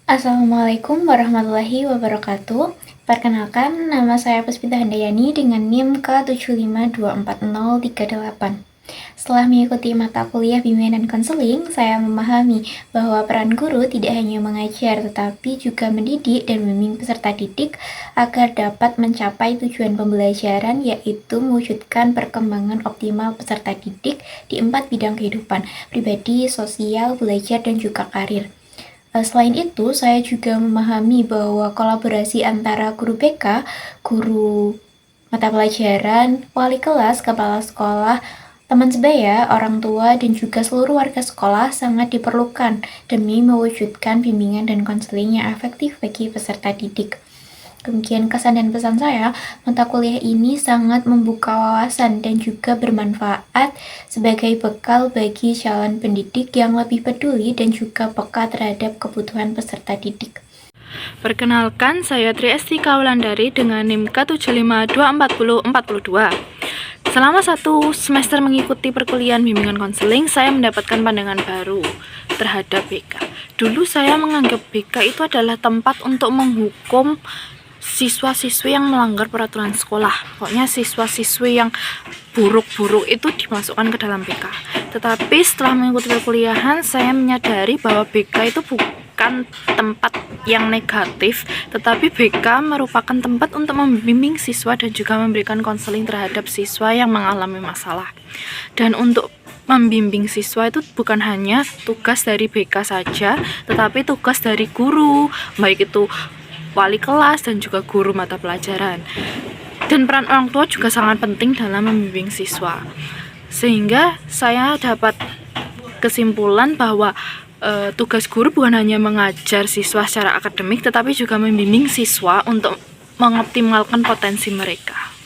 Assalamualaikum warahmatullahi wabarakatuh. Perkenalkan, nama saya Puspita Handayani dengan NIM K75240038. Setelah mengikuti mata kuliah bimbingan dan konseling, saya memahami bahwa peran guru tidak hanya mengajar, tetapi juga mendidik dan membimbing peserta didik agar dapat mencapai tujuan pembelajaran, yaitu mewujudkan perkembangan optimal peserta didik di 4 bidang kehidupan, pribadi, sosial, belajar, dan juga karir. Selain itu, saya juga memahami bahwa kolaborasi antara guru BK, guru mata pelajaran, wali kelas, kepala sekolah, teman sebaya, orang tua, dan juga seluruh warga sekolah sangat diperlukan demi mewujudkan bimbingan dan konseling yang efektif bagi peserta didik. Kemudian kesan dan pesan saya, mata kuliah ini sangat membuka wawasan dan juga bermanfaat sebagai bekal bagi calon pendidik yang lebih peduli dan juga peka terhadap kebutuhan peserta didik. Perkenalkan, saya Triesti Kaulandari dengan NIM K75240042. Selama 1 semester mengikuti perkuliahan bimbingan konseling, saya mendapatkan pandangan baru terhadap BK. Dulu saya menganggap BK itu adalah tempat untuk menghukum siswa-siswi yang melanggar peraturan sekolah. Pokoknya siswa-siswi yang buruk-buruk itu dimasukkan ke dalam BK. Tetapi setelah mengikuti perkuliahan, saya menyadari bahwa BK itu bukan tempat yang negatif, tetapi BK merupakan tempat untuk membimbing siswa dan juga memberikan konseling terhadap siswa yang mengalami masalah. Dan untuk membimbing siswa itu bukan hanya tugas dari BK saja, tetapi tugas dari guru, baik itu wali kelas dan juga guru mata pelajaran. Dan peran orang tua juga sangat penting dalam membimbing siswa. Sehingga saya dapat kesimpulan bahwa tugas guru bukan hanya mengajar siswa secara akademik, tetapi juga membimbing siswa untuk mengoptimalkan potensi mereka.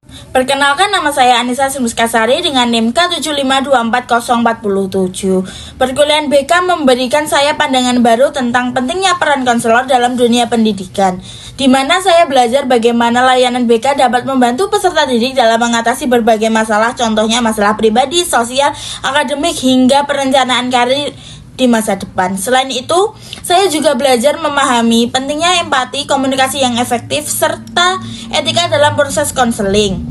Perkenalkan, nama saya Anissa Simuskasari dengan NIM K75240447. Perkuliahan BK memberikan saya pandangan baru tentang pentingnya peran konselor dalam dunia pendidikan, di mana saya belajar bagaimana layanan BK dapat membantu peserta didik dalam mengatasi berbagai masalah, contohnya masalah pribadi, sosial, akademik, hingga perencanaan karir di masa depan. Selain itu, saya juga belajar memahami pentingnya empati, komunikasi yang efektif, serta etika dalam proses konseling.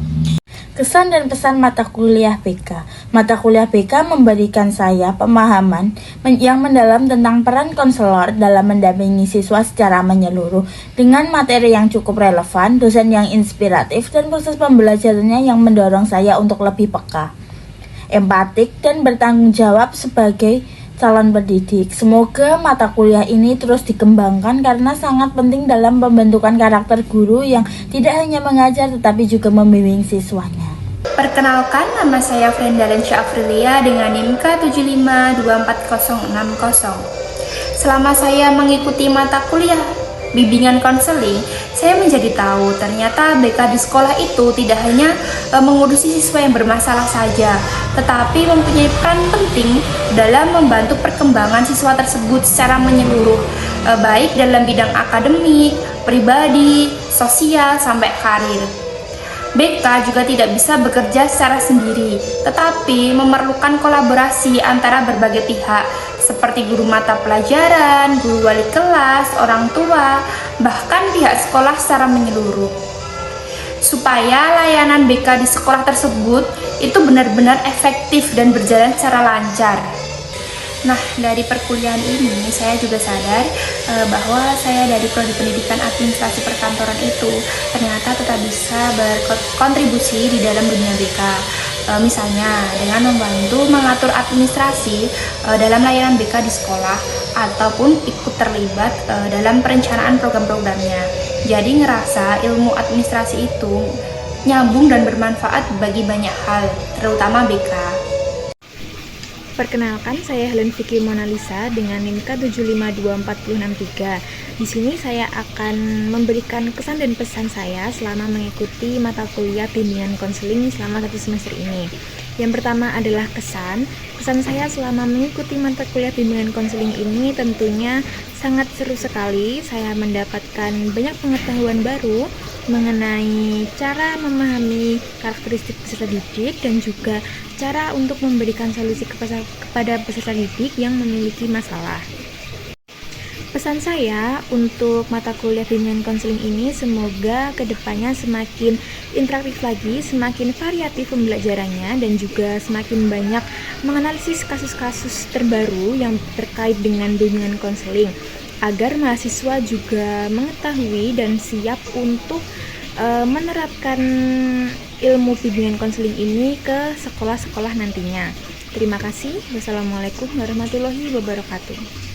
Kesan dan pesan mata kuliah BK. Mata kuliah BK memberikan saya pemahaman yang mendalam tentang peran konselor dalam mendampingi siswa secara menyeluruh dengan materi yang cukup relevan, dosen yang inspiratif, dan proses pembelajarannya yang mendorong saya untuk lebih peka, empatik, dan bertanggung jawab sebagai calon pendidik. Semoga mata kuliah ini terus dikembangkan karena sangat penting dalam pembentukan karakter guru yang tidak hanya mengajar tetapi juga membimbing siswanya. Perkenalkan, nama saya Frenda Lensya Afrilia dengan NIM K75240060. Selama saya mengikuti mata kuliah bimbingan konseling, saya menjadi tahu ternyata BK di sekolah itu tidak hanya mengurusi siswa yang bermasalah saja, tetapi mempunyai peran penting dalam membantu perkembangan siswa tersebut secara menyeluruh, baik dalam bidang akademik, pribadi, sosial, sampai karir. BK juga tidak bisa bekerja secara sendiri, tetapi memerlukan kolaborasi antara berbagai pihak, seperti guru mata pelajaran, guru wali kelas, orang tua, bahkan pihak sekolah secara menyeluruh. Supaya layanan BK di sekolah tersebut itu benar-benar efektif dan berjalan secara lancar. Nah, dari perkuliahan ini saya juga sadar bahwa saya dari Prodi Pendidikan Administrasi Perkantoran itu ternyata tetap bisa berkontribusi di dalam dunia BK. Misalnya dengan membantu mengatur administrasi dalam layanan BK di sekolah ataupun ikut terlibat dalam perencanaan program-programnya. Jadi ngerasa ilmu administrasi itu nyambung dan bermanfaat bagi banyak hal, terutama BK. Perkenalkan, saya Helen Vicky Monalisa dengan NIM K75240063. Di sini saya akan memberikan kesan dan pesan saya selama mengikuti mata kuliah bimbingan konseling selama 1 semester ini. Yang pertama adalah kesan. Kesan saya selama mengikuti mata kuliah bimbingan konseling ini tentunya sangat seru sekali. Saya mendapatkan banyak pengetahuan baru mengenai cara memahami karakteristik peserta didik dan juga cara untuk memberikan solusi kepada peserta didik yang memiliki masalah. pesan saya untuk mata kuliah bimbingan konseling ini semoga kedepannya semakin interaktif lagi, semakin variatif pembelajarannya, dan juga semakin banyak menganalisis kasus-kasus terbaru yang terkait dengan bimbingan konseling, agar mahasiswa juga mengetahui dan siap untuk menerapkan ilmu bimbingan konseling ini ke sekolah-sekolah nantinya. Terima kasih. Wassalamualaikum warahmatullahi wabarakatuh.